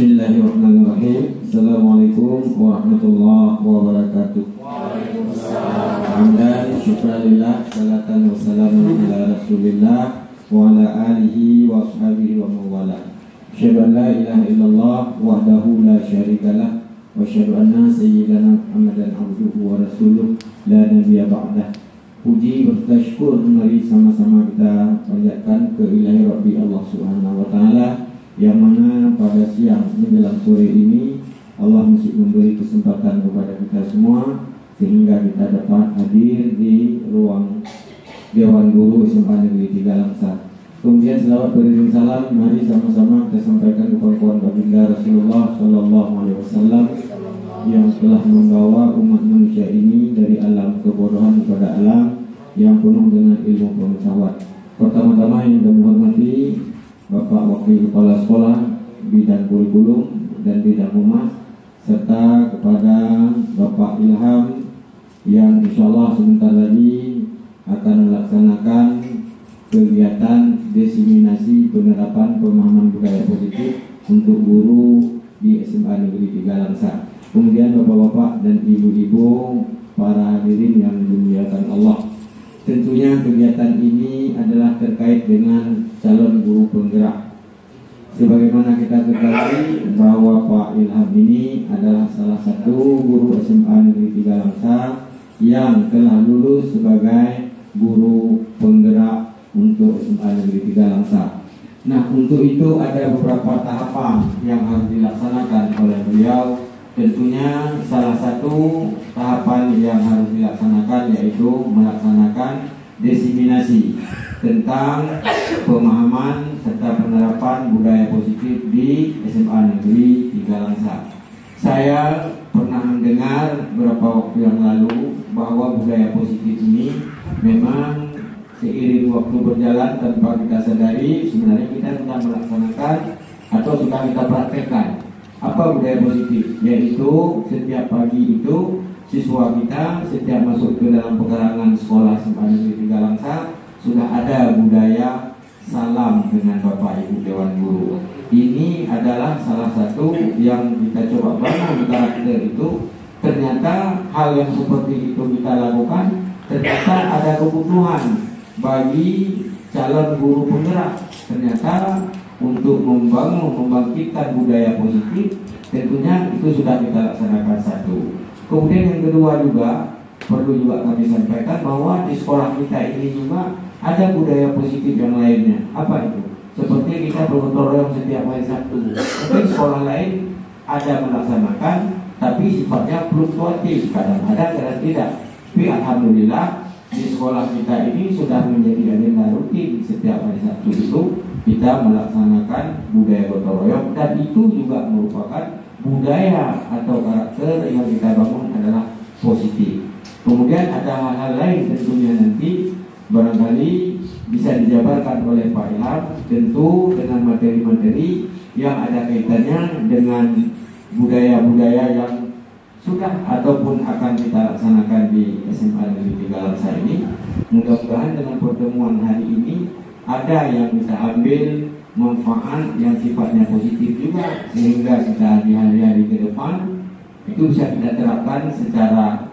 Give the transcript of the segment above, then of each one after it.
Bismillahirrahmanirrahim. Assalamualaikum warahmatullahi wabarakatuh. Waalaikumsalam. Hamdan syukralillah, salatan wassalamu ala rasulillah wa ala alihi wa ashabihi wa mawala. Asyhadu an la ilaha illallah wahdahu la syarikalah wa asyhadu anna sayyidana Muhammadan abduhu wa rasuluh la nabiyya ba'dah. Puji bersyukur mari sama-sama kita panjatkan ke ilahi Rabbi Allah Subhanahu wa taala, yang mana pada siang menjelang sore ini Allah masih memberi kesempatan kepada kita semua sehingga kita dapat hadir di ruang Dewan Guru SMA Negeri 3 Langsa. Kemudian selawat beriring salam mari sama-sama kita sampaikan kepada baginda Rasulullah Sallallahu Alaihi Wasallam yang telah membawa umat manusia ini dari alam kebodohan kepada alam yang penuh dengan ilmu pengetahuan. Pertama-tama yang kami hormati Bapak Wakil Kepala Sekolah Bidang Kurikulum dan Bidang Humas, serta kepada Bapak Ilham yang insya Allah sebentar lagi akan melaksanakan kegiatan diseminasi penerapan pemahaman budaya positif untuk guru di SMA Negeri 3 Langsa. Kemudian bapak-bapak dan ibu-ibu para hadirin yang dimuliakan Allah. Tentunya kegiatan ini adalah terkait dengan calon guru penggerak. Sebagaimana kita ketahui bahwa Pak Ilham ini adalah salah satu guru SMA Negeri 3 Langsa yang telah lulus sebagai guru penggerak untuk SMA Negeri 3 Langsa. Nah, untuk itu ada beberapa tahapan yang harus dilaksanakan oleh beliau. Tentunya salah satu tahapan yang harus dilaksanakan yaitu melaksanakan diseminasi tentang pemahaman serta penerapan budaya positif di SMA Negeri 3 Langsa. Saya pernah mendengar beberapa waktu yang lalu bahwa budaya positif ini memang seiring waktu berjalan tanpa kita sadari sebenarnya kita sudah melaksanakan atau sudah kita praktekkan. Apa budaya positif? Yaitu setiap pagi itu siswa kita setiap masuk ke dalam pekarangan sekolah SMA Negeri 3 Langsa sudah ada budaya salam dengan Bapak Ibu Dewan Guru. Ini adalah salah satu yang kita coba bangun karakter itu. Ternyata hal yang seperti itu kita lakukan, ternyata ada kebutuhan bagi calon guru penggerak. Ternyata untuk membangkitkan budaya positif, tentunya itu sudah kita laksanakan satu. Kemudian yang kedua juga perlu juga kami sampaikan bahwa di sekolah kita ini juga ada budaya positif yang lainnya. Apa itu? Seperti kita bergotong royong setiap hari Sabtu. Mungkin sekolah lain ada melaksanakan, tapi sifatnya fluktuatif, kadang ada, kadang tidak. Tapi alhamdulillah di sekolah kita ini sudah menjadi agenda rutin setiap hari Sabtu itu kita melaksanakan budaya gotong royong, dan itu juga merupakan budaya atau karakter yang kita bangun adalah positif. Kemudian ada hal-hal lain tentunya nanti barangkali bisa dijabarkan oleh Pak Ilham, tentu dengan materi-materi yang ada kaitannya dengan budaya-budaya yang sudah ataupun akan kita laksanakan di SMA Negeri 3 Langsa ini. Mudah-mudahan dengan pertemuan hari ini ada yang bisa ambil manfaat yang sifatnya positif juga, sehingga kita di hari-hari ke depan itu bisa kita terapkan secara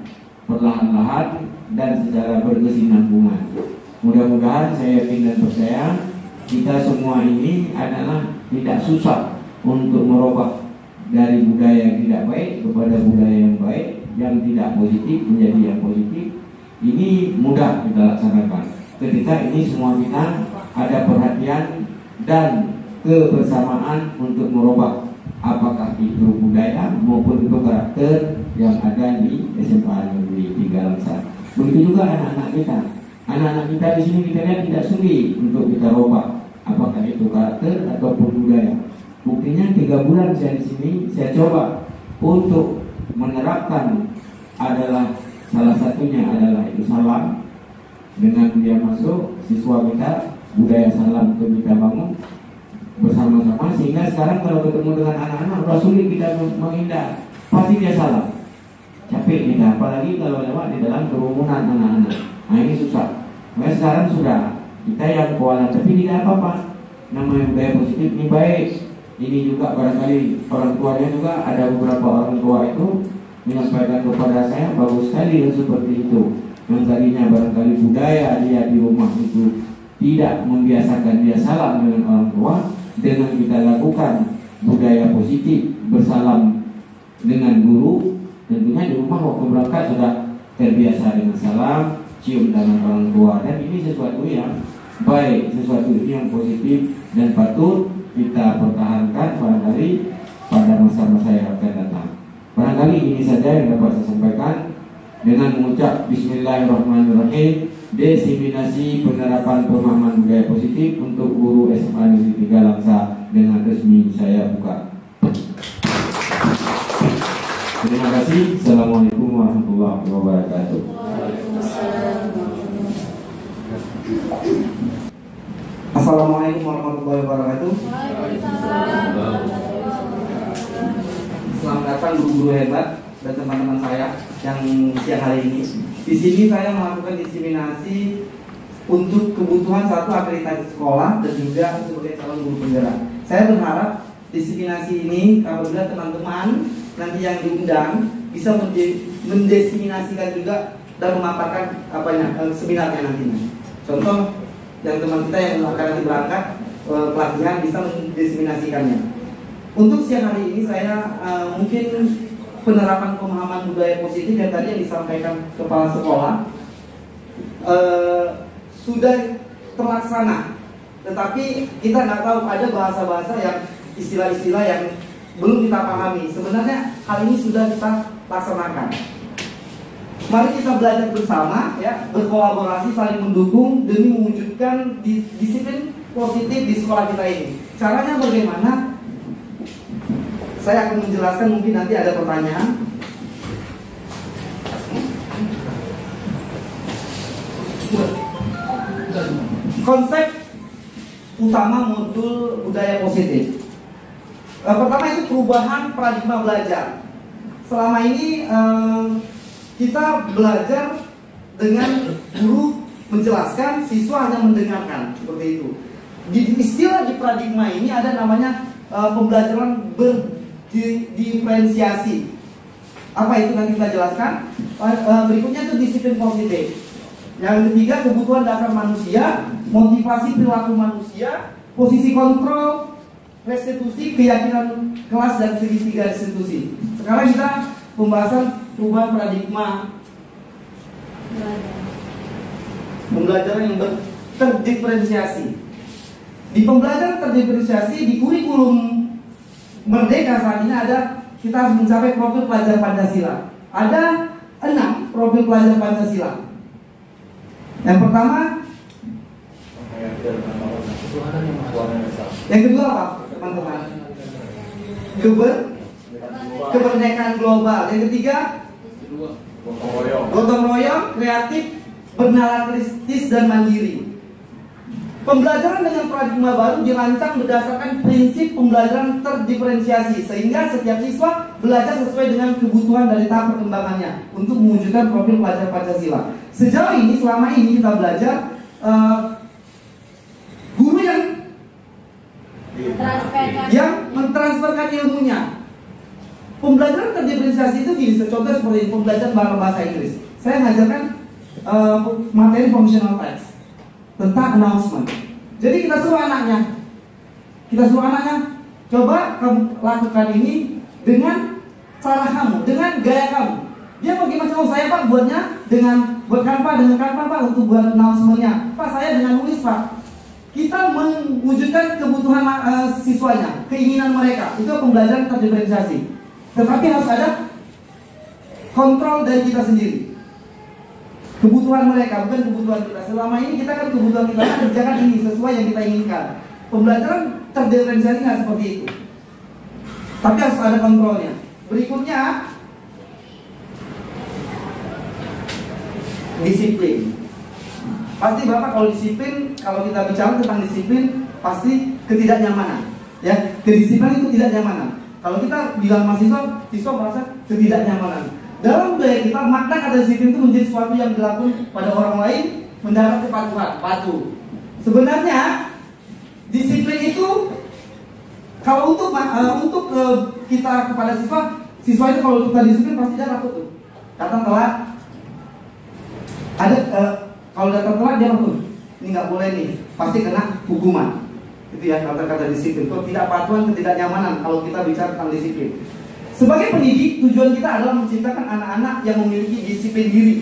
perlahan-lahan dan secara berkesinambungan. Mudah-mudahan saya yakin dan percaya kita semua ini adalah tidak susah untuk merubah dari budaya yang tidak baik kepada budaya yang baik, yang tidak positif menjadi yang positif. Ini mudah kita laksanakan ketika ini semua kita ada perhatian dan kebersamaan untuk merubah apakah itu budaya maupun itu karakter yang ada di SMA Negeri 3 Langsa. Begitu juga anak-anak kita. Anak-anak kita di sini kita lihat tidak sulit untuk kita rubah apakah itu karakter ataupun budaya. Buktinya 3 bulan saya di sini, saya coba untuk menerapkan adalah salah satunya adalah itu salam. Dengan dia masuk, siswa kita budaya salam itu kita bangun bersama-sama, sehingga sekarang kalau ketemu dengan anak-anak sudah sulit kita menghindar, pasti dia salam. Capek kita, apalagi kalau lewat di dalam kerumunan anak-anak. Nah ini susah. Nah, sekarang sudah kita yang kualat, tapi tidak apa-apa. Namanya budaya positif ini baik. ini juga barangkali orang tuanya juga ada beberapa orang tua itu menyampaikan kepada saya bagus sekali yang seperti itu. Yang tadinya barangkali budaya dia di rumah itu tidak membiasakan dia salam dengan orang tua, dengan kita lakukan budaya positif bersalam dengan guru, tentunya di rumah waktu berangkat sudah terbiasa dengan salam, cium tangan orang tua, dan ini sesuatu yang baik, sesuatu yang positif dan patut kita pertahankan barangkali pada masa-masa yang akan datang. Barangkali ini saja yang dapat saya sampaikan dengan mengucap Bismillahirrahmanirrahim. Diseminasi penerapan pemahaman budaya positif untuk guru SMA Negeri 3 Langsa dengan resmi saya buka. Terima kasih. Assalamualaikum warahmatullahi wabarakatuh. Assalamualaikum warahmatullahi wabarakatuh. Selamat datang guru-guru hebat dan teman-teman saya yang siang hari ini. Di sini saya melakukan diseminasi untuk kebutuhan satu akreditasi sekolah dan juga sebagai calon guru penggerak. Saya berharap diseminasi ini apabila teman-teman nanti yang diundang bisa mendiseminasikan juga dan memaparkan seminarnya nantinya. Contoh yang teman kita yang akan nanti berangkat pelatihan bisa mendiseminasikannya. Untuk siang hari ini saya mungkin penerapan pemahaman budaya positif yang tadi yang disampaikan kepala sekolah sudah terlaksana, tetapi kita nggak tahu ada bahasa-bahasa yang istilah-istilah yang belum kita pahami. Sebenarnya hal ini sudah kita laksanakan. Mari kita belajar bersama, ya, berkolaborasi, saling mendukung demi mewujudkan disiplin positif di sekolah kita ini. Caranya bagaimana? Saya akan menjelaskan, mungkin nanti ada pertanyaan. Konsep utama modul budaya positif. Pertama itu perubahan paradigma belajar. Selama ini kita belajar dengan guru menjelaskan, siswa hanya mendengarkan, seperti itu. Di istilah di paradigma ini ada namanya pembelajaran berdiferensiasi. Apa itu nanti kita jelaskan. Berikutnya itu disiplin positif. Yang ketiga kebutuhan dasar manusia, motivasi perilaku manusia, posisi kontrol, restitusi, keyakinan kelas dan segitiga restitusi. Sekarang kita pembahasan perubahan paradigma pembelajaran yang terdiferensiasi. Di pembelajaran terdiferensiasi di kurikulum Merdeka saat ini kita harus mencapai profil pelajar Pancasila. Ada 6 profil pelajar Pancasila. Yang pertama, yang kedua apa, teman-teman? Kemerdekaan global. Yang ketiga, gotong royong, kreatif, bernalar kritis dan mandiri. Pembelajaran dengan paradigma baru dirancang berdasarkan prinsip pembelajaran terdiferensiasi, sehingga setiap siswa belajar sesuai dengan kebutuhan dari tahap perkembangannya untuk mewujudkan profil pelajar Pancasila. Sejauh ini, selama ini kita belajar guru yang mentransferkan ilmunya. Pembelajaran terdiferensiasi itu gini, contoh seperti pembelajaran bahasa Inggris. Saya mengajarkan materi functional text tentang announcement. Jadi kita suruh anaknya, coba kamu lakukan ini dengan cara kamu, dengan gaya kamu. Dia bagaimana? Saya Pak buatnya buat Canva Pak untuk buat announcement-nya. Pak saya dengan nulis Pak. Kita mewujudkan kebutuhan siswanya, keinginan mereka. Itu pembelajaran terdiferensiasi. Tetapi harus ada kontrol dari kita sendiri. Kebutuhan mereka, bukan kebutuhan kita. Selama ini kita kan kebutuhan kita kerjakan ini sesuai yang kita inginkan. Pembelajaran terdiferensiasi nggak seperti itu. Tapi harus ada kontrolnya. Berikutnya, disiplin. Pasti Bapak kalau disiplin, kalau kita bicara tentang disiplin, pasti ketidaknyamanan. Ya, kedisiplinan itu tidak nyamanan. Kalau kita bilang mahasiswa, siswa merasa ketidaknyamanan. Dalam budaya kita, makna kata disiplin itu menjadi sesuatu yang dilakukan pada orang lain mendapat kepatuhan, patuh. Sebenarnya disiplin itu kalau untuk kita kepada siswa itu kalau kita disiplin pasti dia takut tuh. Datang telat, ada kalau datang telat dia takut. Ini nggak boleh nih, pasti kena hukuman. Itu ya kata-kata disiplin. Kalau tidak patuhan, ketidaknyamanan kalau kita bicara tentang disiplin. Sebagai pendidik, tujuan kita adalah menciptakan anak-anak yang memiliki disiplin diri,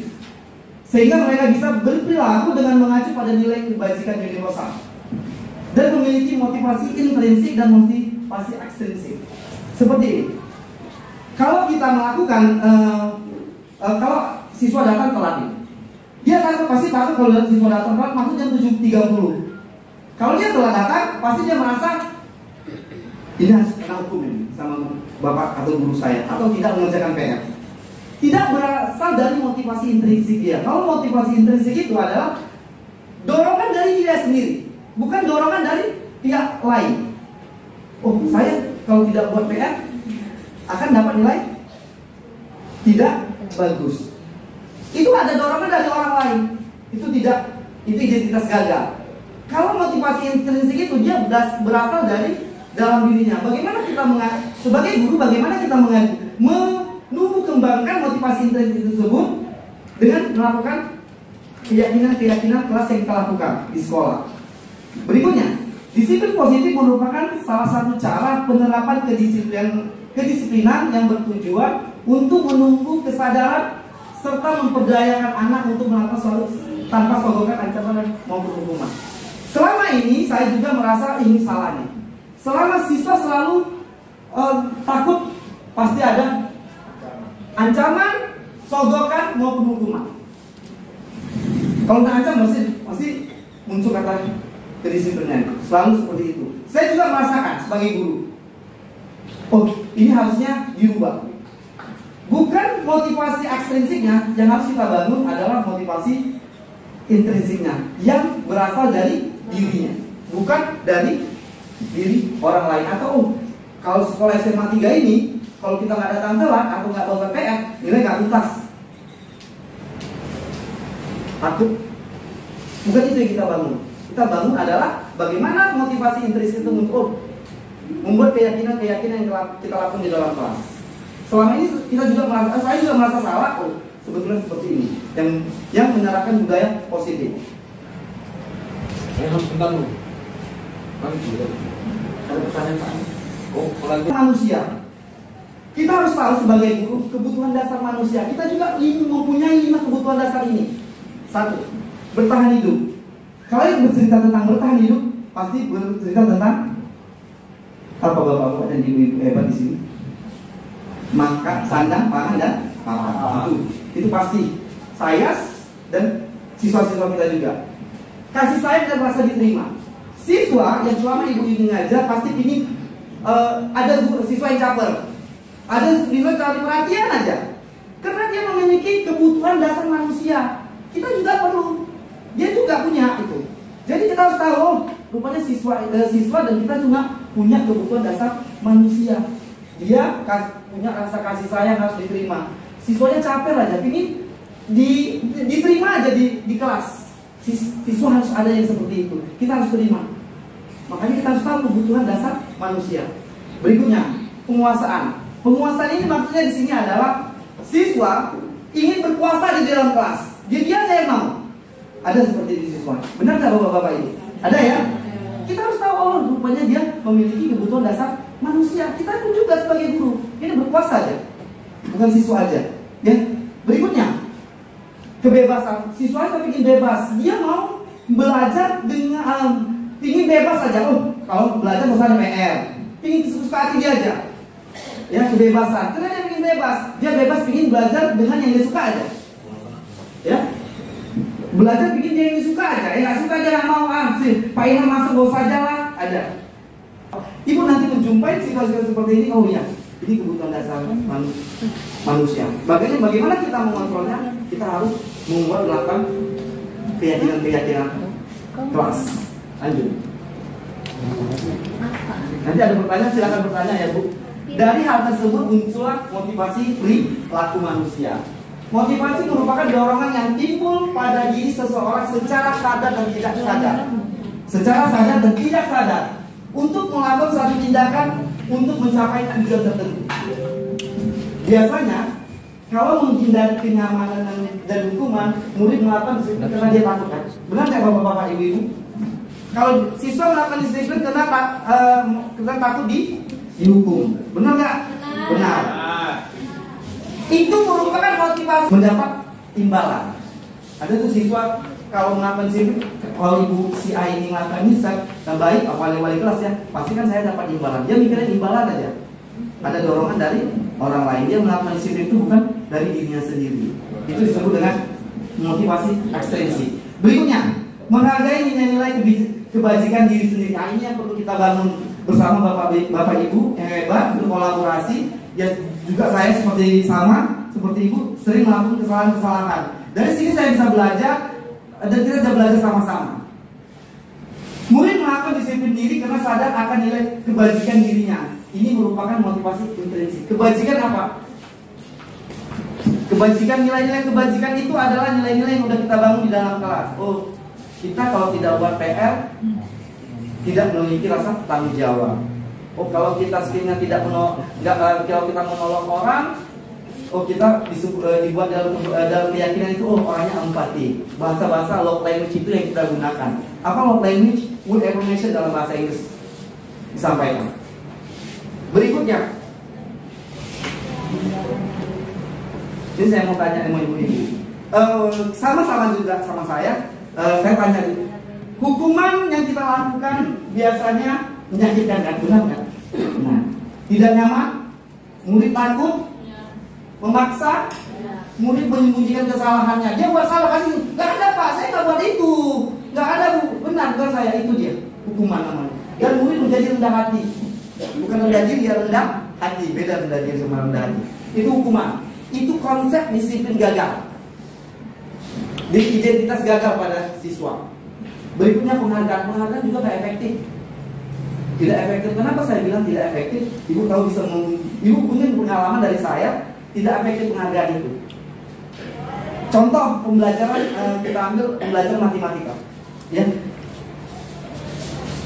sehingga mereka bisa berperilaku dengan mengacu pada nilai kebajikan universal dan memiliki motivasi intrinsik dan motivasi ekstrinsik. Seperti ini. Kalau kita melakukan, kalau siswa datang telat, dia pasti takut kalau siswa datang telat, masuk jam 7.30. Kalau dia telah datang, pasti dia merasa ini harus kena hukum ini sama bapak atau guru saya, atau tidak mengerjakan PR. Tidak berasal dari motivasi intrinsik dia. Kalau motivasi intrinsik itu adalah dorongan dari dia sendiri, bukan dorongan dari pihak lain. Oh, saya kalau tidak buat PR akan dapat nilai tidak bagus. Itu ada dorongan dari orang lain. Itu identitas gagal. Kalau motivasi intrinsik itu dia berasal dari dalam dirinya. Bagaimana kita sebagai guru, bagaimana kita menumbuh kembangkan motivasi intrinsik tersebut dengan melakukan keyakinan kelas yang kita lakukan di sekolah. Berikutnya, disiplin positif merupakan salah satu cara penerapan kedisiplinan yang bertujuan untuk menumbuh kesadaran serta memperdayakan anak untuk melakukan sesuatu tanpa sogokan ancaman maupun hukuman. Selama ini saya juga merasa ini salah nih. Selama siswa selalu takut, pasti ada ancaman, sogokan maupun hukuman. Kalau tidak ancam pasti muncul kata kedisiplinan. Selalu seperti itu. Saya juga merasakan sebagai guru. Oh, ini harusnya dirubah. Bukan motivasi ekstrinsiknya yang harus kita bangun adalah motivasi intrinsiknya yang berasal dari dirinya, bukan dari diri orang lain. Atau kalau sekolah SMA 3 ini, kalau kita nggak datang telat atau nggak bawa PR, nilai nggak tuntas. Takut. Bukan itu yang kita bangun. Kita bangun adalah bagaimana motivasi intrinsik itu muncul, membuat keyakinan yang kita lakukan di dalam kelas. Selama ini saya juga merasa salah. Oh, sebetulnya seperti ini yang menerapkan budaya positif. Sebentar dulu. Ada pertanyaan Pak. Oh, Manusia. Kita harus tahu sebagai guru kebutuhan dasar manusia. Kita juga mempunyai 5 kebutuhan dasar ini. 1. Bertahan hidup. Kalau yang bercerita tentang bertahan hidup, pasti bercerita tentang apa bapak-bapak dan ibu-ibu hebat di sini. Makan, sandang, pangan dan papan. Itu pasti. Saya dan siswa-siswa kita juga. Kasih sayang dan rasa diterima. Siswa yang selama ibu ini ngajar pasti ingin ada siswa yang caper, ada siswa cari perhatian aja, karena dia memiliki kebutuhan dasar manusia. Kita juga perlu, dia juga punya itu. Jadi kita harus tahu, oh, rupanya siswa dan kita juga punya kebutuhan dasar manusia. Dia punya rasa kasih sayang harus diterima. Siswanya caper aja, ingin diterima aja di kelas. Siswa harus ada yang seperti itu. Kita harus terima. Makanya kita harus tahu kebutuhan dasar manusia. Berikutnya, penguasaan. Penguasaan ini maksudnya di sini adalah siswa ingin berkuasa di dalam kelas. Dia aja yang mau. Ada seperti di siswa. Benar nggak bapak-bapak ini? Ada ya? Kita harus tahu, oh, rupanya dia memiliki kebutuhan dasar manusia. Kita pun juga sebagai guru ini berkuasa aja, bukan siswa aja. Ya. Berikutnya, kebebasan. Siswa itu ingin bebas. Dia mau belajar dengan ingin bebas saja. Oh, kalau belajar nggak usah ada PR. Ingin suka hati dia aja. Ya, kebebasan. Karena dia ingin bebas. Dia bebas ingin belajar dengan yang dia suka aja. Ya. Belajar bikin dia yang suka aja. Ya nggak suka dia nggak mau. Pak Ilham masuk gak usah aja lah. Ada. Ibu nanti menjumpai situasi seperti ini. Oh iya, ini kebutuhan dasar manusia. Bagaimana kita mengontrolnya? Kita harus melakukan keyakinan kelas. Lanjut. Nanti ada pertanyaan, silakan bertanya ya Bu. Dari hal tersebut muncullah motivasi perilaku manusia. Motivasi merupakan dorongan yang timbul pada diri seseorang secara sadar dan tidak sadar. Secara sadar dan tidak sadar untuk melakukan suatu tindakan untuk mencapai tujuan tertentu. Biasanya kalau menghindari kenyamanan dan hukuman, murid melakukan disiplin karena dia takut kan? Benar nggak bapak-bapak, ibu-ibu? Kalau siswa melakukan disiplin karena takut dihukum, benar nggak? Benar. Itu merupakan motivasi mendapat imbalan. Ada tuh siswa kalau melakukan disiplin, kalau ibu si A ini melakukan ini baik, wali kelas ya, pasti kan saya dapat imbalan. Dia mikirnya imbalan aja. Ada dorongan dari orang lain. Dia melakukan disiplin itu bukan dari dirinya sendiri. Itu disebut dengan motivasi ekstrinsi. Berikutnya, menghargai nilai-nilai kebajikan diri sendiri. Nah, ini yang perlu kita bangun bersama bapak ibu yang hebat, berkolaborasi. Ya juga saya seperti ibu sering melakukan kesalahan-kesalahan. Dari sini saya bisa belajar dan kita bisa belajar sama-sama. Murid melakukan disiplin diri karena sadar akan nilai kebajikan dirinya. Ini merupakan motivasi intrinsik. Kebajikan apa? Kebajikan, nilai-nilai kebajikan itu adalah nilai-nilai yang sudah kita bangun di dalam kelas. Oh, kita kalau tidak buat PR, tidak memiliki rasa tanggung jawab. Oh, kalau kita skillnya kalau kita menolong orang, oh kita dibuat dalam keyakinan itu, oh orangnya empati. Bahasa-bahasa love language itu yang kita gunakan. Apa love language? Word affirmation dalam bahasa Inggris disampaikan. Berikutnya, ini saya mau tanya sama ibu-ibu. Sama-sama juga sama saya. Saya tanya, hukuman yang kita lakukan biasanya menyakitkan kan? Benar kan? Nah, tidak nyaman, murid takut, memaksa, murid menyembunyikan kesalahannya. Dia buat salah pasti, nggak ada pak, saya nggak buat itu, nggak ada bu, benar bukan saya, itu dia hukuman namanya. Dan murid menjadi rendah hati, bukan rendah diri, dia rendah hati, beda rendah diri sama rendah hati. Itu hukuman, itu konsep disiplin gagal, di identitas gagal pada siswa. Berikutnya penghargaan juga nggak efektif. Tidak efektif. Kenapa saya bilang tidak efektif? Ibu tahu ibu punya pengalaman dari saya. Tidak efektif penghargaan itu. Contoh pembelajaran kita ambil pembelajaran matematika. Ya.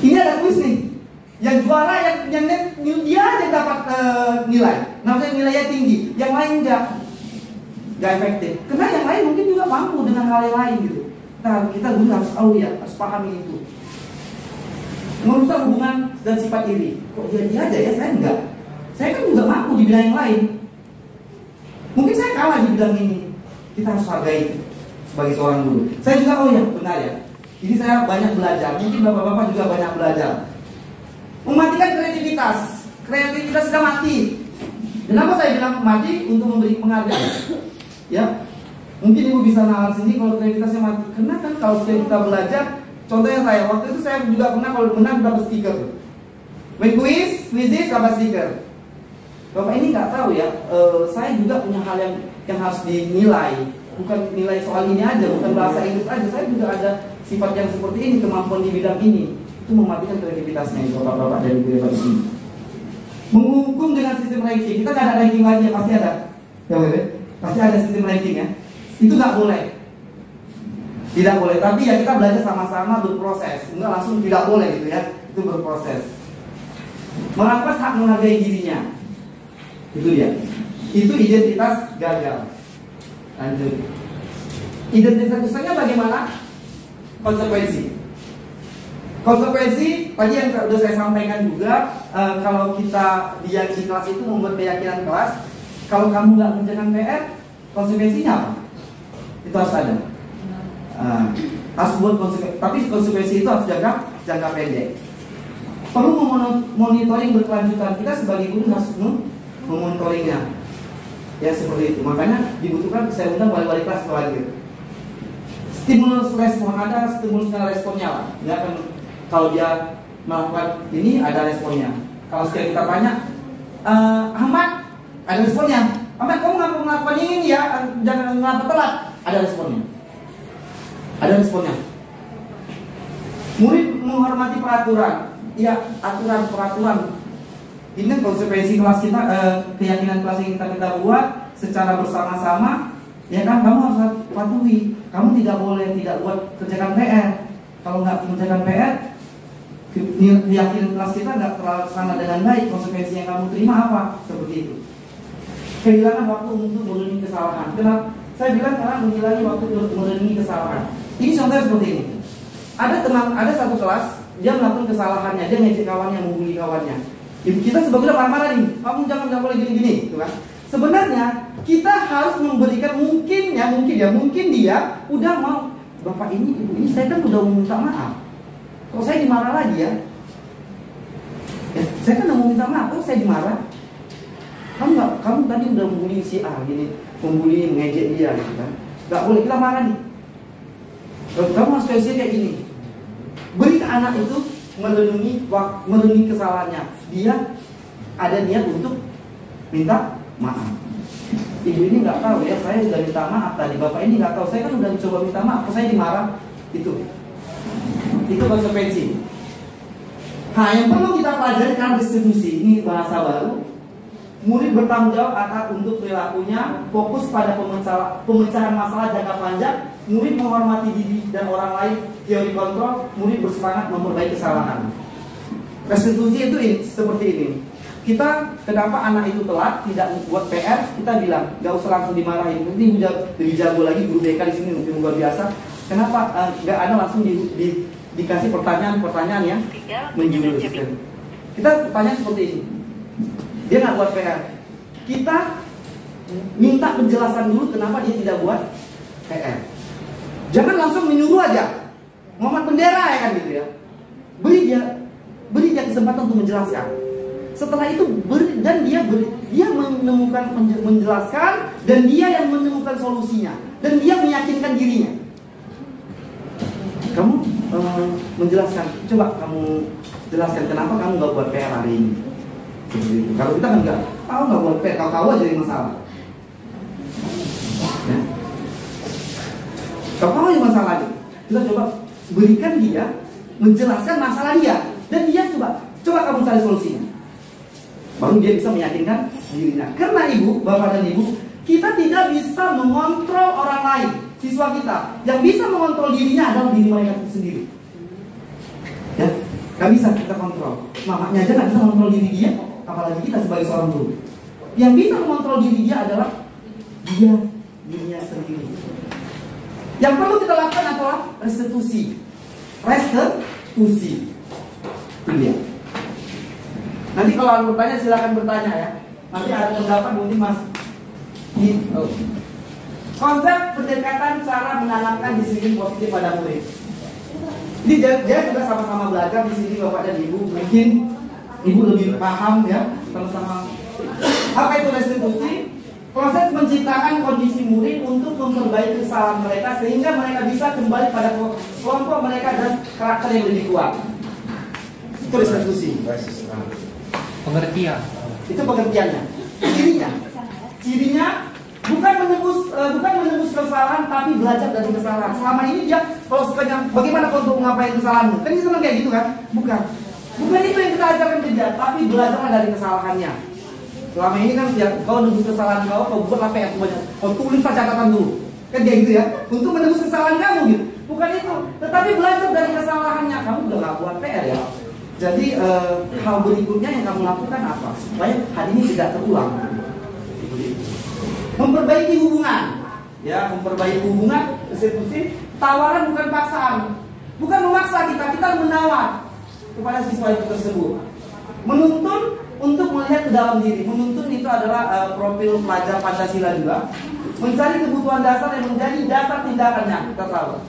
Ini ada kuis nih. Yang juara yang dia aja dapat nilai. Namanya nilainya tinggi. Yang lain enggak efektif. Karena yang lain mungkin juga mampu dengan hal yang lain gitu. Kita dulu harus tahu ya, harus pahami itu. Merusak hubungan dan sifat iri. Kok dia aja ya, saya enggak. Saya kan juga mampu di bidang yang lain. Mungkin saya kalah di bidang ini. Kita harus hargai sebagai seorang guru. Saya juga, oh ya benar ya. Ini saya banyak belajar. Mungkin bapak-bapak juga banyak belajar. Mematikan kreativitas. Kreativitas sudah mati. Kenapa saya bilang mati? Untuk memberi penghargaan. Ya, mungkin ibu bisa nalar sini kalau kreativitasnya mati. Karena kan kalau kita belajar, contohnya saya, waktu itu saya juga pernah kalau menang dapat stiker. Main quiz dapat stiker. Bapak ini nggak tahu ya, saya juga punya hal yang harus dinilai. Bukan nilai soal ini aja, bukan bahasa Inggris aja. Saya juga ada sifat yang seperti ini, kemampuan di bidang ini. Itu mematikan kreativitasnya, bapak-bapak dan ibu-ibu ini. Menghukum dengan sistem ranking. Kita nggak ada ranking lagi ya, pasti ada. Ya, pasti ada sistem ranking ya. Itu nggak boleh. Tidak boleh, tapi ya kita belajar sama-sama berproses. Enggak langsung tidak boleh gitu ya. Itu berproses. Merampas hak menghargai dirinya. Itu dia. Itu identitas gagal. Lanjut. Identitas gagalnya bagaimana? Konsekuensi. Konsekuensi tadi yang sudah saya sampaikan juga, kalau kita di kelas itu membuat keyakinan kelas, kalau kamu nggak mengerjakan PR, konsekuensinya apa? Itu harus ada. Harus buat konsekuensi, tapi konsekuensi itu harus jangka pendek. Perlu monitoring berkelanjutan. Kita sebagai guru harus memonitoringnya. Ya seperti itu. Makanya dibutuhkan saya undang balik-balik kelas lagi. Stimulus respon, ada stimulus dan responnya lah. Dia akan, kalau dia melakukan ini ada responnya. Kalau sekali kita tanya, Ahmad, ada responnya. Ahmad, kamu ngapa melakukan ini ya? Jangan ngapa telat. Ada responnya. Ada responnya. Murid menghormati peraturan. Ya, peraturan. Ini konsekuensi kelas kita, keyakinan kelas yang kita buat secara bersama-sama. Ya kan, kamu harus patuhi. Kamu tidak boleh tidak buat kerjakan PR. Kalau nggak mengerjakan PR, keyakinan kelas kita nggak terlaksana dengan baik, konsekuensi yang kamu terima apa? Seperti itu. Kehilangan waktu untuk merenungi kesalahan. Kenapa? Saya bilang karena menghilangi waktu untuk merenungi kesalahan. Ini contohnya seperti ini. Ada satu kelas, dia melakukan kesalahannya, dia ngejek kawannya, membuli kawannya. Kita sebagai marah-marah nih, kamu jangan boleh gini-gini, gitu kan? Sebenarnya kita harus memberikan mungkin dia udah mau, bapak ini, ibu ini, saya kan udah minta maaf. Kok saya dimarah lagi ya? Saya kan udah mau minta maaf, kok saya dimarah? Kamu tadi udah membuli si A gini, membuli, mengejek dia, gitu kan? Gak boleh, kita marah nih. Kamu harus kayak gini. Beri ke anak itu merenungi kesalahannya. Dia ada niat untuk minta maaf. Ibu ini nggak tahu ya, saya sudah minta maaf tadi. Bapak ini nggak tahu, saya kan udah coba minta maaf, kok saya dimarah. Itu konsekuensi. Nah, yang perlu kita pelajari kan restitusi. Ini bahasa baru. Murid bertanggung jawab atas untuk perilakunya, fokus pada pemecahan masalah jangka panjang. Murid menghormati diri dan orang lain, teori kontrol. Murid bersemangat memperbaiki kesalahan. Restitusi itu seperti ini. Kita, kenapa anak itu telat, tidak buat PR, kita bilang, gak usah langsung dimarahin. Nanti lebih jago lagi, guru BK di sini mungkin luar biasa. Kenapa gak ada langsung dikasih pertanyaan ya, menjuruskan. Kita tanya seperti ini. Dia nggak buat PR. Kita minta penjelasan dulu kenapa dia tidak buat PR. Jangan langsung menyuruh aja, ngomong bendera ya kan gitu ya. Beri dia kesempatan untuk menjelaskan. Setelah itu dia menemukan menjelaskan, dan dia yang menemukan solusinya, dan dia meyakinkan dirinya. Kamu menjelaskan, coba kamu jelaskan kenapa kamu nggak buat PR hari ini. Seperti itu. Kalau kita kan nggak buat PR, kau aja yang masalah. Ya. Kau aja masalahnya. Kita coba berikan dia menjelaskan masalah dia, dan dia coba kamu cari solusinya. Baru dia bisa meyakinkan dirinya. Karena bapak dan ibu, kita tidak bisa mengontrol orang lain. Siswa kita yang bisa mengontrol dirinya adalah diri mereka sendiri. Ya, nggak bisa kita kontrol. Mamanya aja nggak bisa mengontrol diri dia, apalagi kita sebagai seorang guru. Yang bisa mengontrol diri dia adalah dirinya sendiri. Yang perlu kita lakukan adalah restitusi. Itu dia. Nanti kalau ada bertanya silakan bertanya ya. Nanti ada pendapat mungkin Mas. Konsep pendekatan cara menanamkan disiplin positif pada murid. Ini dia juga sama-sama belajar di sini bapak dan ibu. Mungkin ibu lebih paham ya sama-sama. Apa itu restitusi? Proses menciptakan kondisi murid untuk memperbaiki kesalahan mereka sehingga mereka bisa kembali pada kelompok mereka dan karakter yang lebih kuat. Itu restitusi. Pengertian. Itu pengertiannya. Cirinya bukan menebus kesalahan, tapi belajar dari kesalahan. Selama ini dia kalau sukanya bagaimana untuk mengapain kesalahanmu? Kan itu kan kayak gitu kan? Bukan itu yang kita ajarkan ke dia, tapi belajarlah dari kesalahannya. Selama ini kan ya, kau menebus kesalahan kau buat apa yang banyak? Kau tulislah catatan dulu. Kan kayak gitu ya? Untuk menebus kesalahan kamu gitu. Bukan itu, tetapi belajar dari kesalahannya. Kamu udah gak buat PR ya. Jadi hal berikutnya yang kamu lakukan apa? Supaya hari ini tidak terulang. Memperbaiki hubungan. Ya, memperbaiki hubungan, restitusi, tawaran bukan paksaan. Bukan memaksa kita menawar kepada siswa itu tersebut. Menuntun untuk melihat ke dalam diri. Menuntun itu adalah profil pelajar Pancasila juga. Mencari kebutuhan dasar yang menjadi dasar tindakannya. Kita tahu.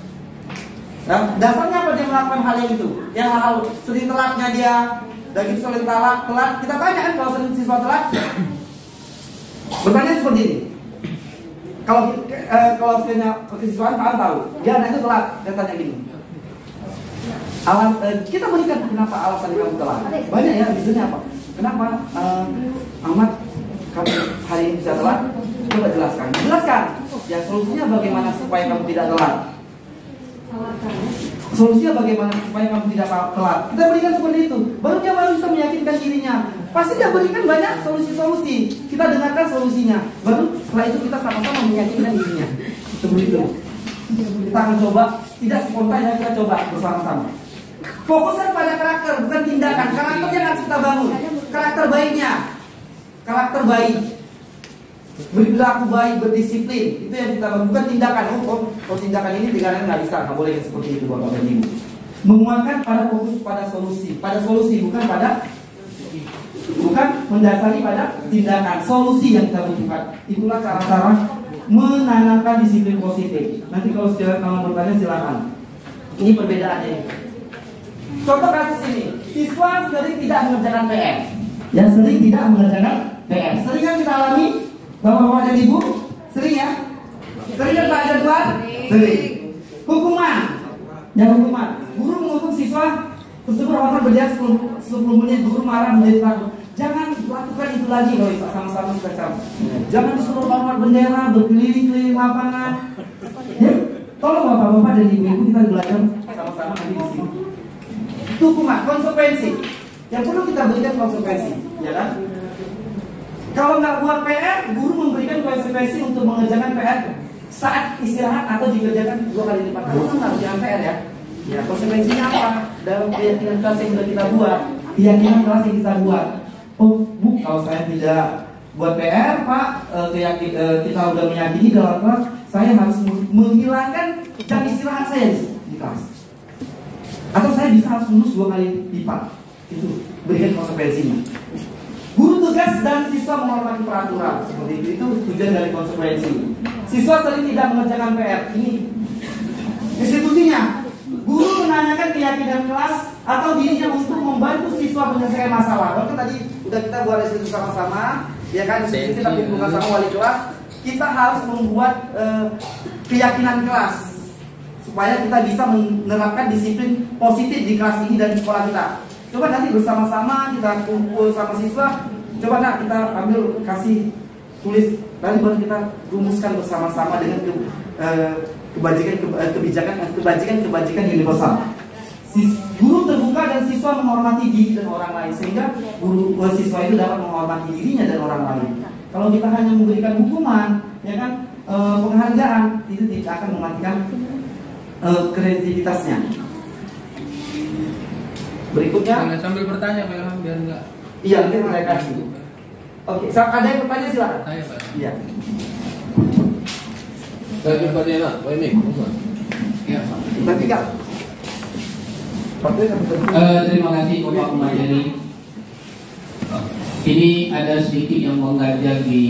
Nah, dasarnya apa dia melakukan hal yang itu? Yang hal sering telatnya dia, dan itu sering telat. Kita tanya kan kalau sering siswa telat. Bertanya seperti ini. Kalau sekiranya kesiswaan kalian tahu, dia anak itu telat. Dia tanya gini. Kita berikan kenapa alasan kamu telat. Banyak ya, misalnya apa? Kenapa Ahmad kamu hari ini bisa telat? Coba jelaskan. Ya solusinya bagaimana supaya kamu tidak telat? Solusinya bagaimana supaya kamu tidak telat? Kita berikan seperti itu. Baru dia bisa meyakinkan dirinya. Pasti dia berikan banyak solusi-solusi. Kita dengarkan solusinya. Baru setelah itu kita sama-sama meyakinkan dirinya. Seperti itu. Kita akan coba, tidak spontan ya, kita coba bersama-sama. Fokuskan pada karakter, bukan tindakan. Karakter yang harus kita bangun. Karakter baiknya, karakter baik, berlaku baik, berdisiplin. Itu yang kita bangun, bukan tindakan. Oh tindakan ini tindakan nggak bisa, nggak boleh seperti itu bapak dan ibu. Menguatkan pada fokus pada solusi, bukan mendasari pada tindakan. Solusi yang kita butuhkan. Itulah cara-cara menanamkan disiplin positif. Nanti kalau kamu bertanya silakan. Ini perbedaannya. Contoh kasus ini, siswa sering tidak mengerjakan PR. Ya, sering tidak mengerjakan PR. Sering kan kita alami, bapak-bapak dan ibu? Sering ya? Sering kan Pak Jadwal? Sering. Hukuman. Ya, hukuman. Guru menghukum siswa tersebut hormat berjalan 10 menit. Guru marah menjadi takut. Jangan lakukan itu lagi loh, sama-sama kita campur. Jangan disuruh hormat bendera, berkeliling-keliling lapangan. Ya, tolong bapak-bapak dan ibu-ibu kita belajar sama-sama nanti di sini. Hukuman, konsekuensi. Yang perlu kita berikan konsekuensi, ya kan? Kalau nggak buat PR, guru memberikan konsekuensi untuk mengerjakan PR saat istirahat atau dikerjakan 2 kali lipat. Kamu kan harus jangan PR ya. Ya, konsekuensinya apa? Dalam keyakinan kelas yang sudah kita buat, keyakinan kelas yang kita buat. Oh, Bu, kalau saya tidak buat PR, Pak, kita udah meyakini dalam kelas, saya harus menghilangkan jam istirahat saya di kelas. Atau saya bisa harus lulus 2 kali lipat. Itu berikan konsekuensinya. Guru tugas dan siswa menghormati peraturan. Seperti itu tujuan dari konsekuensi. Siswa sering tidak mengerjakan PR. Ini institusinya. Guru menanyakan keyakinan kelas atau dirinya untuk membantu siswa menyelesaikan masalah. Waktu tadi udah kita buat itu sama-sama, ya kan? Kita kumpulkan sama wali kelas. Kita harus membuat keyakinan kelas supaya kita bisa menerapkan disiplin positif di kelas ini dan di sekolah kita. Coba nanti bersama-sama kita kumpul sama siswa. Coba nak kita ambil kasih tulis, nanti baru kita rumuskan bersama-sama dengan kebajikan universal. Guru terbuka dan siswa menghormati diri dan orang lain, sehingga siswa itu dapat menghormati dirinya dan orang lain. Kalau kita hanya memberikan hukuman, ya kan, penghargaan, itu tidak akan mematikan kreativitasnya. Berikutnya. Sambil bertanya Pak Ilham biar enggak. Iya, nanti saya kasih. Oke, ada yang bertanya silakan. Tanya Pak. Iya. Saya pertanyaan, Pak Emik. Iya Pak. Bertiga. Terima kasih Bapak Pemajari. Ini ada sedikit yang mengganjal di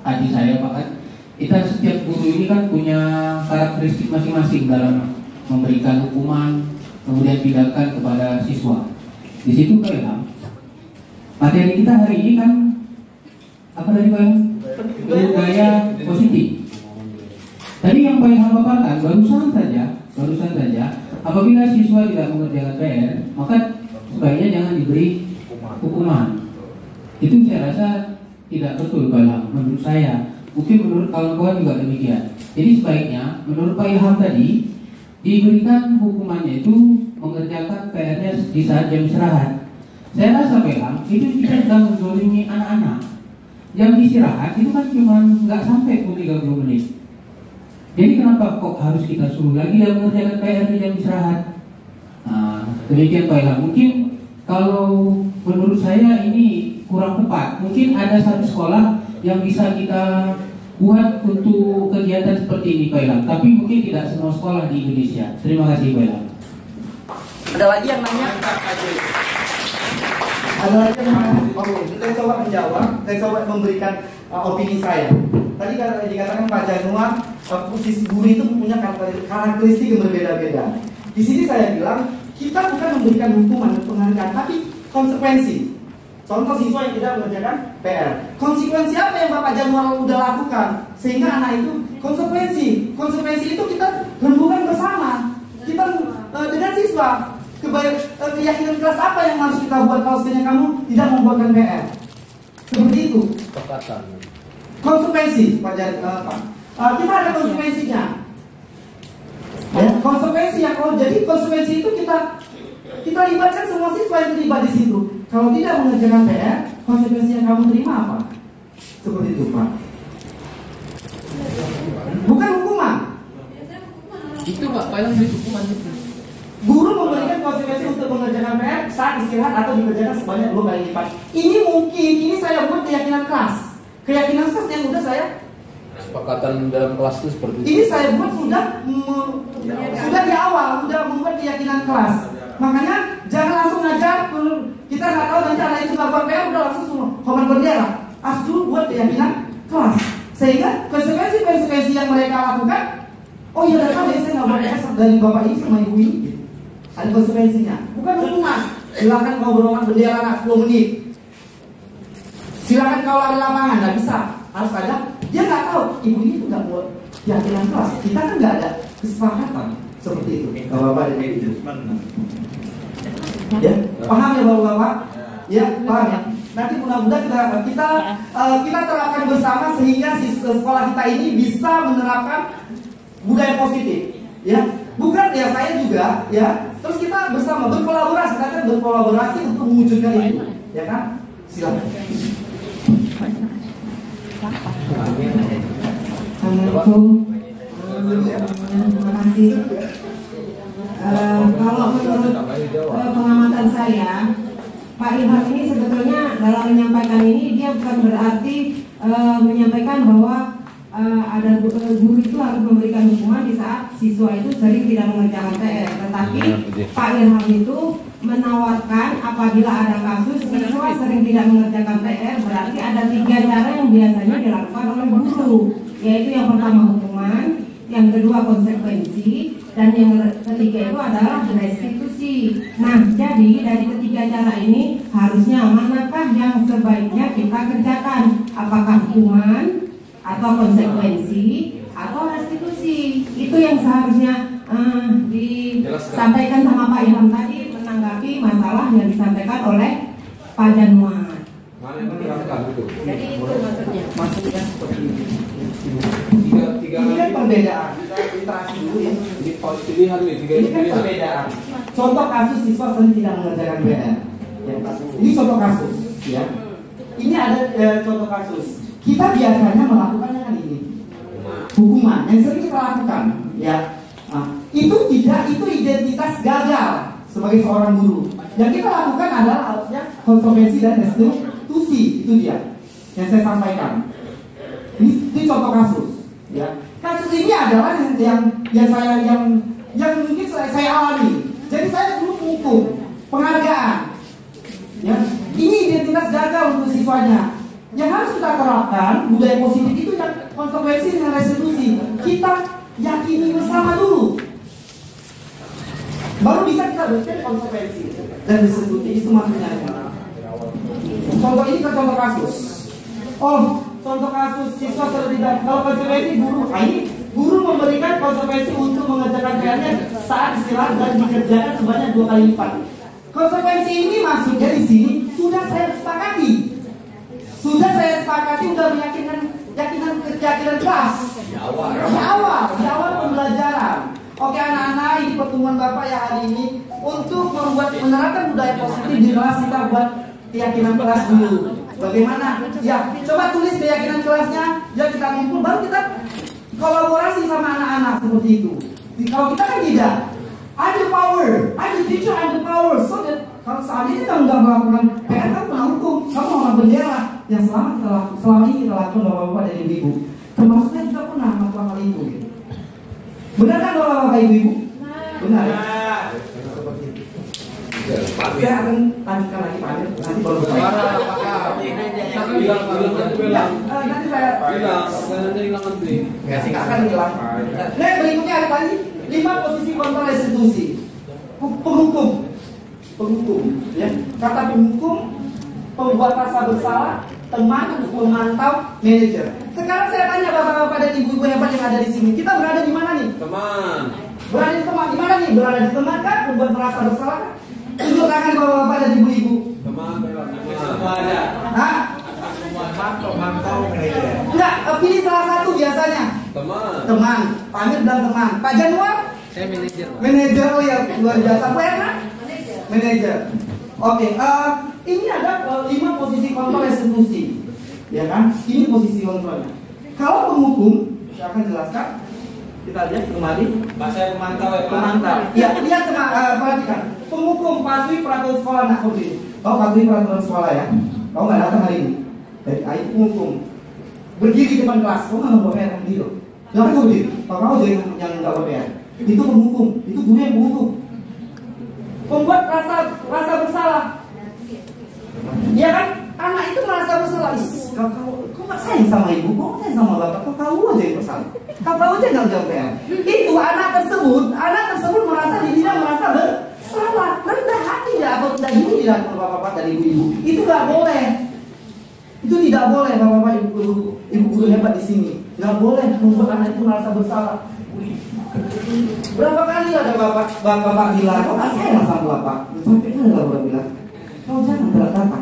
hati saya Pak kan. Kita setiap guru ini kan punya karakteristik masing-masing dalam memberikan hukuman, kemudian tindakan kepada siswa. Di situ Pak Ilham, materi kita hari ini kan apa tadi Pak Ilham? Budaya positif. Tadi yang Pak Ilham paparkan barusan saja, apabila siswa tidak mengerjakan PR, maka sebaiknya jangan diberi hukuman. Itu saya rasa tidak betul Pak Ilham, menurut saya. Mungkin menurut kawan-kawan juga demikian. Jadi sebaiknya menurut Pak Ilham tadi diberikan hukumannya itu mengerjakan PR-nya di saat jam istirahat. Saya rasa Pak Ilham itu kita sedang menzolimi anak-anak. Jam istirahat itu kan cuma nggak sampai 30 menit. Jadi kenapa kok harus kita suruh lagi dia mengerjakan PR di jam istirahat? Nah, demikian Pak Ilham. Mungkin kalau menurut saya ini kurang tepat. Mungkin ada satu sekolah yang bisa kita buat untuk kegiatan seperti ini Pak Ilham. Tapi mungkin tidak semua sekolah di Indonesia. Terima kasih Pak Ilham. Ada lagi yang nanya? Ada lagi yang nanya? Oke, saya coba menjawab. Saya coba memberikan opini saya. Tadi dikatakan Pak Januar, posisi guru itu punya karakteristik yang berbeda-beda. Di sini saya bilang kita bukan memberikan hukuman dan penghargaan, tapi konsekuensi. Contoh siswa yang tidak mengerjakan PR. Konsekuensi apa yang Bapak Januar udah lakukan sehingga anak itu konsekuensi. Konsekuensi itu kita rembukan bersama. Kita dengan siswa keyakinan kelas apa yang harus kita buat kalau sekiranya kamu tidak membuatkan PR. Seperti itu. Konsekuensi, Pak Januar. Kita ada konsekuensinya. Ya, konsekuensi yang jadi konsekuensi itu kita libatkan semua siswa yang terlibat di situ. Kalau tidak mengerjakan PR, konsekuensi yang kamu terima apa? Seperti itu Pak. Bukan hukuman. Itu Pak Ilham beri hukuman itu. Guru memberikan konsekuensi untuk mengerjakan PR saat istirahat atau dikerjakan sebanyak 2 kali lipat. Ini mungkin, ini saya buat keyakinan kelas. Keyakinan kelas yang udah saya Kesepakatan dalam kelas itu seperti itu. ini saya buat sudah di awal, sudah membuat keyakinan kelas. Makanya jangan langsung ngajar, kita nggak tahu nanti anak itu nggak buat PR udah langsung semua hormat bendera. Harus dulu buat keyakinan kelas. Sehingga konsekuensi yang mereka lakukan, oh iya udah tahu ya saya nggak buat PR dari bapak ini sama ibu ini. Ada konsekuensinya, bukan hukuman. Silakan kau berhormat bendera anak 10 menit. Silakan kau lari lapangan, nggak bisa. Harus ada. Dia nggak tahu ibu ini tuh nggak buat keyakinan kelas. Kita kan nggak ada kesepakatan seperti itu. Kalau bapak ada itu, ya paham ya bapak-bapak? Ya paham ya. Nanti mudah-mudahan kita terapkan bersama sehingga sekolah kita ini bisa menerapkan budaya positif. Ya, bukan ya saya juga ya. Terus kita bersama berkolaborasi, kita berkolaborasi untuk mewujudkan itu, ya kan? Silakan. Assalamualaikum. Terima kasih. Kalau menurut pengamatan saya, Pak Ilham ini sebetulnya dalam menyampaikan ini dia bukan berarti menyampaikan bahwa ada guru itu harus memberikan hukuman di saat siswa itu sering tidak mengerjakan PR. Tetapi Pak Ilham itu menawarkan apabila ada kasus siswa sering tidak mengerjakan PR, berarti ada 3 cara yang biasanya dilakukan oleh guru, yaitu yang pertama hukuman, yang kedua konsekuensi, dan yang ketiga itu adalah restitusi. Nah, jadi dari ketiga cara ini harusnya manakah yang sebaiknya kita kerjakan? Apakah hukuman atau konsekuensi atau restitusi? Itu yang seharusnya disampaikan sama Pak Ilham tadi, menanggapi masalah yang disampaikan oleh Pak Januar. Jadi itu maksudnya seperti ini. Ini kan perbedaan. Kita interaksi dulu ya. Ini kan perbedaan. Contoh kasus siswa sering tidak mengerjakan PR. Ya, ini contoh kasus, ya. Ini ada contoh kasus. Kita biasanya melakukannya kan ini. Hukuman yang sering kita lakukan, ya. Nah, itu identitas gagal sebagai seorang guru. Yang kita lakukan adalah harusnya konsekuensi dan restitusi. Itu dia yang saya sampaikan. Ini contoh kasus, ya. Kasus ini adalah yang mungkin saya alami. Jadi saya dulu menghukum penghargaan, ya. Ini identitas gagal untuk siswanya. Yang harus kita terapkan budaya positif itu yang konsekuensi dan restitusi. Kita yakini bersama dulu, baru bisa kita berikan konsekuensi dan restitusi. Itu maksudnya. Contoh ini kan contoh kasus. Contoh kasus siswa tidak, kalau konsekuensi guru, ini guru memberikan konsekuensi untuk mengerjakan PR-nya saat istirahat dan dikerjakan sebanyak 2 kali lipat. Konsekuensi ini maksudnya di sini sudah saya sepakati, sudah meyakinkan keyakinan kelas di awal pembelajaran. Oke anak-anak, ini pertemuan Bapak ya hari ini untuk menerapkan budaya positif di kelas. Kita buat keyakinan kelas dulu. Bagaimana? Ya, coba tulis keyakinan kelasnya. Ya kita kumpul, baru kita kolaborasi sama anak-anak seperti itu. Kalau kita kan tidak, I'm the power, I'm the teacher, I'm the power. So that kalau saat ini kita nggak melakukan PR, kamu kena hukum, kamu mau bendera. Yang selama ini kita lakukan bapak-bapak dan ibu-ibu. Termasuk saya juga pernah melakukan hal itu. Gitu. Benar kan bapak-bapak ibu-ibu? Benar. Saya akan lanjutkan lagi Pak Adil, nanti baru nanti saya akan hilang. Nah berikutnya ada tadi 5 posisi kontrol restitusi. Penghukum, ya. Kata penghukum, pembuat rasa bersalah, teman, pemantau, manajer. Sekarang saya tanya bapak-bapak dan ibu-ibu hebat yang ada di sini, kita berada di mana nih? Teman. Berada di teman, di mana nih? Berada di teman kan? Pembuat rasa bersalah kan? Tunjuk tangan bapak-bapak dan ibu-ibu. Teman. Semua ada. Hah? Mantau manajer. Enggak, pilih salah satu biasanya. Teman. Pak Amir bilang teman. Pak Januar? Saya manajer. Manajer, oh ya luar biasa. Pak Erna? Manajer. Oke, ini ada 5 posisi kontrol restitusi, ya kan? Ini posisi kontrolnya. Kalau penghukum, saya akan jelaskan. Kita lihat kembali. Pak saya pemantau ya Pak. Pemantau. Iya, lihat perhatikan. Penghukum patuhi peraturan sekolah nak seperti ini. Kau patuhi peraturan sekolah ya. Kau nggak datang hari ini. Jadi ayo penghukum. Berdiri di depan kelas. Kau nggak mau PR gitu. Kenapa kau berdiri? Kalau kau jadi yang nggak PR. Itu penghukum. Itu guru yang penghukum. Membuat rasa bersalah. Ya kan? Anak itu merasa bersalah. Kau nggak sayang sama ibu, kau nggak sayang sama bapak, kau aja yang bersalah. Kau aja yang jawab PR. Itu anak tersebut merasa dirinya merasa bersalah, rendah hati apa tidak ini tidak bapak-bapak dan ibu-ibu. Itu nggak boleh. Itu tidak boleh bapak-bapak ibu guru hebat di sini. Nggak boleh membuat anak itu merasa bersalah. Berapa kali ada bapak bilang, kau nggak sayang sama bapak. Sampai kan ada bapak bilang, kau jangan berkata.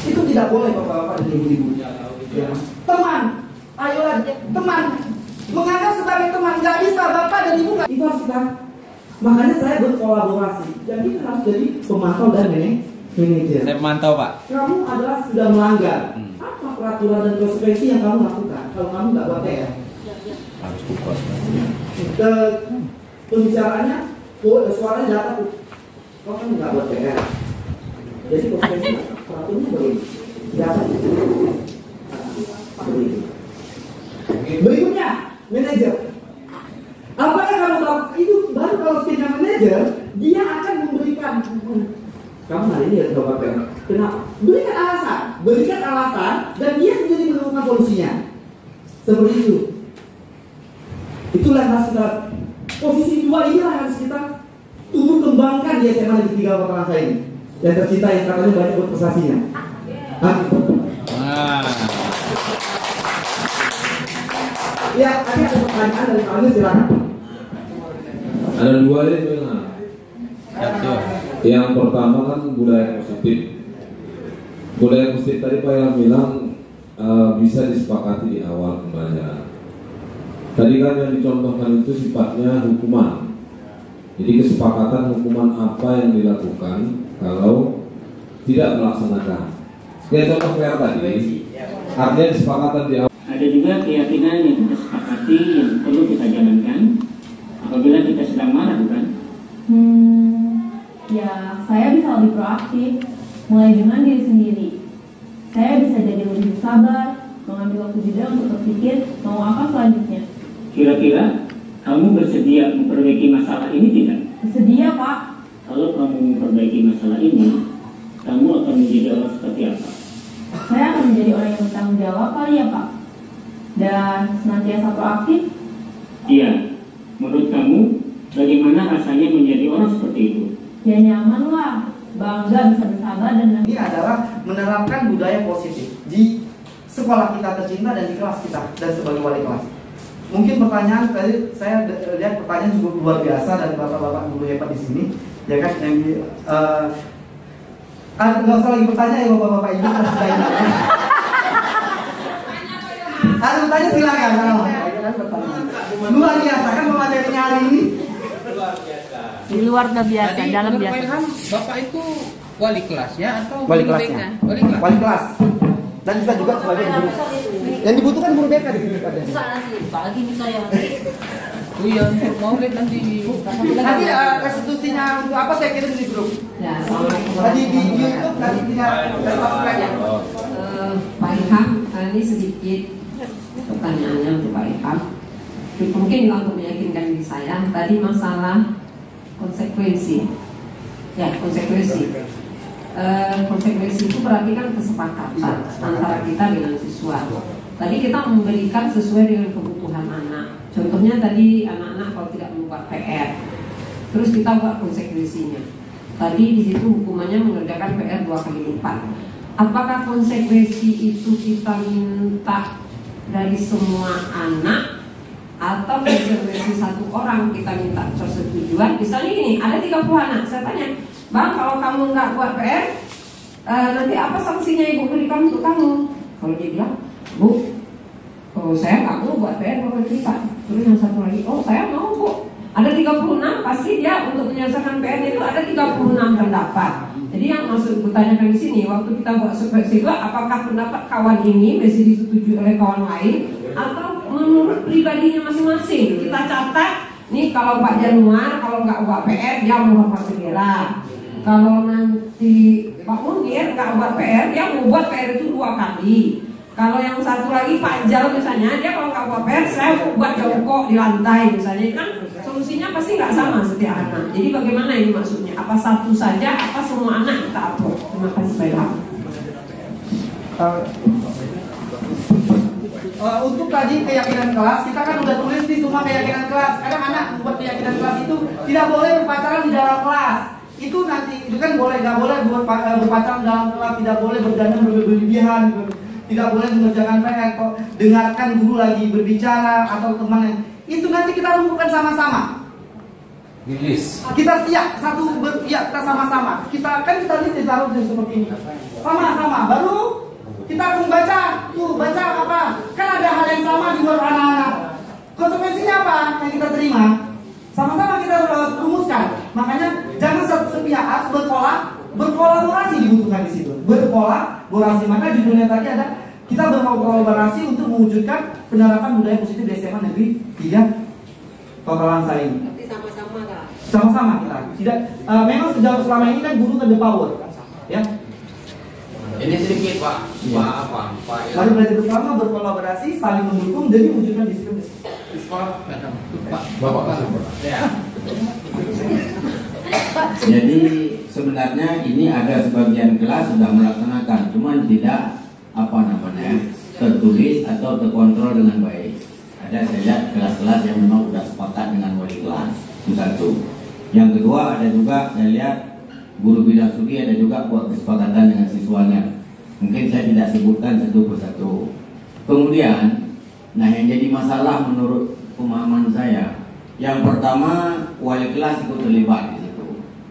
Itu tidak boleh bapak-bapak dan ibu-ibu. Ya. Teman, ayolah teman, menganggap sebagai teman, nggak bisa bapak dan ibu nggak. Itu harus kita. Makanya saya berkolaborasi. Jadi kita harus jadi pemantau dan manajer. Saya pemantau Pak. Kamu adalah sudah melanggar apa peraturan dan konsekuensi yang kamu lakukan. Kalau kamu nggak buat PR, Harus tukar. Pembicaraannya, suaranya dapat. Kau kan nggak buat PR. Jadi konsekuensinya peraturannya begini. Dapat. Berikutnya, manajer. Apakah kamu tahu itu baru kalau setiap manajer dia akan memberikan kamu hari ini harus bapak PR. Kenapa? Berikan alasan dan dia sendiri menemukan solusinya. Seperti itu. Itulah yang harus kita posisi dua inilah yang harus kita tumbuh kembangkan di SMA Negeri 3 Kota Langsa ini. Yang tercinta yang katanya banyak buat prestasinya. Ya, tadi ada pertanyaan dari Pak Agus, silakan. Ada dua ini memang. Yang pertama kan budaya positif. Budaya positif tadi Pak yang bilang bisa disepakati di awal pembelajaran. Tadi kan yang dicontohkan itu sifatnya hukuman. Jadi kesepakatan hukuman apa yang dilakukan kalau tidak melaksanakan. Ya contoh PR tadi, artinya kesepakatan di awal. Ada juga keyakinan yang kita sepakati yang perlu kita jalankan apabila kita sedang marah, bukan? Ya, saya bisa lebih proaktif, mulai dengan diri sendiri. Saya bisa jadi lebih sabar, mengambil waktu jeda untuk berpikir mau apa selanjutnya. Kira-kira kamu bersedia memperbaiki masalah ini tidak? Bersedia, Pak. Kalau kamu memperbaiki masalah ini, kamu akan menjadi orang seperti apa? Saya akan menjadi orang yang bertanggung jawab kali ya, Pak. Dan senantiasa proaktif. Iya. Menurut kamu, bagaimana rasanya menjadi orang seperti itu? Ya nyaman lah, bangga bisa bersabar dan Ini adalah menerapkan budaya positif di sekolah kita tercinta dan di kelas kita dan sebagai wali kelas. Mungkin pertanyaan tadi saya lihat pertanyaan cukup luar biasa dari bapak-bapak guru hebat di sini, ya kan? Yang nggak usah lagi bertanya ya bapak-bapak ini. Ada bertanya silakan. Luar biasa kan pematerinya hari ini. di luar biasa, Tadi dalam menurut biasa. Pak Ilham, Bapak itu wali kelas ya atau Wali guru kelasnya. BK? Wali kelas. Wali kelas. Dan bisa juga sebagai guru. Yang dibutuhkan guru BK di sini katanya. Lagi nih saya. Oh iya, untuk maulid nanti. Nanti restitusinya untuk apa saya kirim di grup. Ya, assalamualaikum. Tadi di YouTube tadi tinggal subscribe ya. Pak Ilham, ini sedikit pertanyaannya untuk Pak Ilham. Mungkin untuk meyakinkan diri saya. Tadi masalah konsekuensi. Ya, konsekuensi. Konsekuensi itu berarti kan kesepakatan antara kita dengan siswa. Tadi kita memberikan sesuai dengan kebutuhan anak. Contohnya tadi anak-anak kalau tidak membuat PR, terus kita buat konsekuensinya. Tadi di situ hukumannya mengerjakan PR 2 kali lipat. Apakah konsekuensi itu kita minta dari semua anak atau konsekuensi satu orang kita minta persetujuan? Misalnya gini, ada 30 anak, saya tanya, Bang, kalau kamu nggak buat PR, nanti apa sanksinya ibu berikan untuk kamu? Kalau dia bilang, Bu, saya nggak mau buat PR 2 kali lipat. Terus yang satu lagi, oh saya mau Bu. Ada 36, pasti dia untuk menyelesaikan PR itu ada 36 pendapat. Jadi yang maksud bertanyakan di sini, waktu kita buat supervisi itu, apakah pendapat kawan ini masih disetujui oleh kawan lain, atau menurut pribadinya masing-masing. Kita catat nih, kalau Pak Januar kalau nggak buat PR dia mau buat bendera. Kalau nanti Pak Munir nggak buat PR dia mau buat PR itu 2 kali. Kalau yang satu lagi Pak Jal misalnya, dia kalau nggak buat PR saya mau buat jongkok di lantai misalnya, kan solusinya pasti nggak sama setiap anak. Jadi bagaimana ini maksudnya? Apa satu saja? Apa semua anak kita upload? Terima kasih Pak Ilham. Untuk tadi keyakinan kelas, kita kan udah tulis di semua keyakinan kelas. Kadang anak membuat keyakinan kelas itu tidak boleh berpacaran di dalam kelas. Itu nanti itu kan boleh, nggak boleh berpacaran dalam kelas, tidak boleh berdandan berlebihan, tidak boleh mengerjakan PR. Dengarkan guru lagi berbicara atau teman. Itu nanti kita rumuskan sama-sama. Kita kita sama-sama. Kita ditaruh seperti ini. Sama-sama. Baru kita membaca, baca apa? Kan ada hal yang sama di luar anak-anak. Konsekuensinya apa yang kita terima? Sama-sama kita rumuskan. Makanya jangan satu sepihak, harus berkolaborasi dibutuhkan di situ. Berkolaborasi. Maka judulnya tadi ada kita berkolaborasi untuk mewujudkan penerapan budaya positif di SMA Negeri 3 Kota Langsa ini. Tapi sama-sama Kak. Sama-sama kita. Tidak, memang sejauh selama ini kan guru ke the power, ya. Ini sedikit Pak. Pak. Mari belajar bersama, berkolaborasi, saling mendukung demi mewujudkan disiplin di sekolah. Bapak kasih. Ya. Jadi sebenarnya ini ada sebagian kelas sudah melaksanakan, cuman tidak tertulis atau terkontrol dengan baik. Ada saya lihat kelas-kelas yang memang sudah sepakat dengan wali kelas, itu satu. Yang kedua ada juga saya lihat guru bidang studi ada juga buat kesepakatan dengan siswanya. Mungkin saya tidak sebutkan satu persatu. Kemudian, yang jadi masalah menurut pemahaman saya, yang pertama wali kelas ikut terlibat di situ,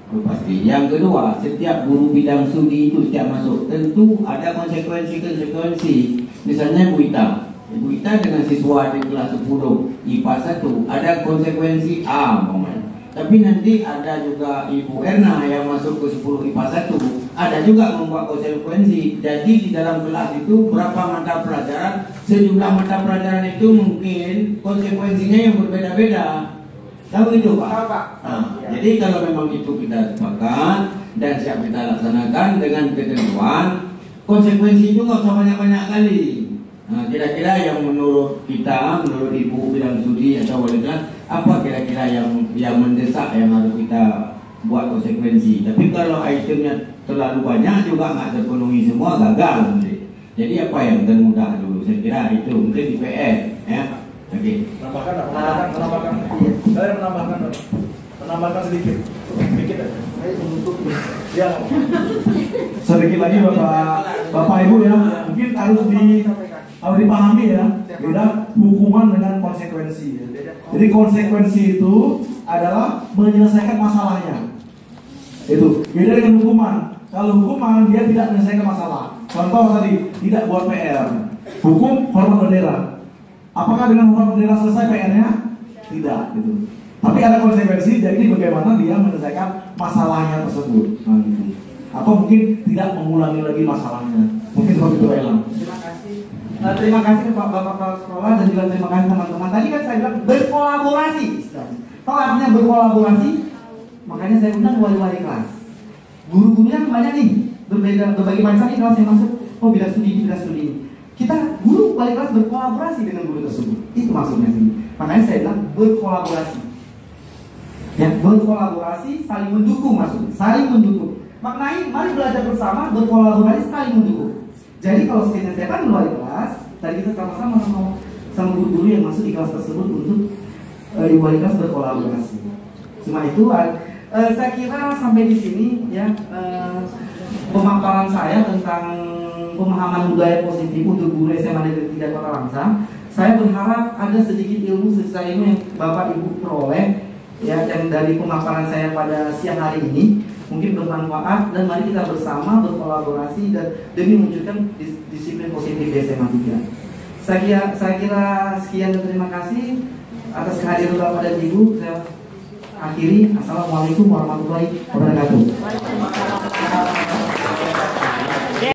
itu pasti. Yang kedua, setiap guru bidang studi itu setiap masuk tentu ada konsekuensi. Misalnya Ibu Ita dengan siswa di kelas 10 IPA 1 ada konsekuensi A, tapi nanti ada juga Ibu Erna yang masuk ke 10 IPA 1 ada juga membuat konsekuensi. Jadi di dalam kelas itu berapa mata pelajaran, sejumlah mata pelajaran itu mungkin konsekuensinya yang berbeda-beda. Tahu itu Pak? Jadi kalau memang itu kita sepakat dan siap kita laksanakan dengan ketentuan, konsekuensi itu nggak usah banyak-banyak kali. Kira-kira yang menurut kita, menurut Ibu bidang studi atau wali kelas, apa kira-kira yang mendesak yang harus kita buat konsekuensi. Tapi kalau itemnya terlalu banyak juga nggak terpenuhi semua, gagal nanti. Jadi apa yang termudah dulu? Saya kira itu mungkin di PR, ya. Oke. Menambahkan sedikit ya. Sedikit lagi Bapak Ibu ya, mungkin harus dipahami ya, beda hukuman dengan konsekuensi ya. Jadi konsekuensi itu adalah menyelesaikan masalahnya, itu beda dengan hukuman. Kalau hukuman dia tidak menyelesaikan masalah. Contoh tadi tidak buat PR, hukum hormat bendera. Apakah dengan hormat bendera selesai PR-nya? Tidak, gitu. Tapi ada konsekuensi, jadi bagaimana dia menyelesaikan masalahnya tersebut. Gitu. Atau mungkin tidak mengulangi lagi masalahnya. Mungkin seperti itu Elang. Terima kasih. Terima kasih Bapak Kepala Sekolah dan juga terima kasih teman-teman. Tadi kan saya bilang berkolaborasi. Tahu artinya berkolaborasi? Makanya saya undang wali-wali kelas. Guru-gurunya banyak nih, berbagai macam nih kelas yang masuk. Oh bidang studi ini. Kita guru wali kelas berkolaborasi dengan guru tersebut. Itu maksudnya sih. Makanya saya bilang berkolaborasi. Ya, berkolaborasi, saling mendukung maksudnya, saling mendukung. Maknanya mari belajar bersama, berkolaborasi, saling mendukung. Jadi kalau sekiranya saya kan wali kelas, tadi kita sama-sama sama guru-guru yang masuk di kelas tersebut untuk wali kelas berkolaborasi. Cuma itu, saya kira sampai di sini ya pemaparan saya tentang pemahaman budaya positif untuk guru SMA Negeri 3 Kota Langsa. Saya berharap ada sedikit ilmu sisa ilmu yang Bapak Ibu peroleh ya, yang dari pemaparan saya pada siang hari ini mungkin bermanfaat, dan mari kita bersama berkolaborasi dan demi mewujudkan disiplin positif di SMA 3. Saya kira sekian dan terima kasih atas kehadiran Bapak dan Ibu. Saya akhiri. Assalamualaikum warahmatullahi wabarakatuh.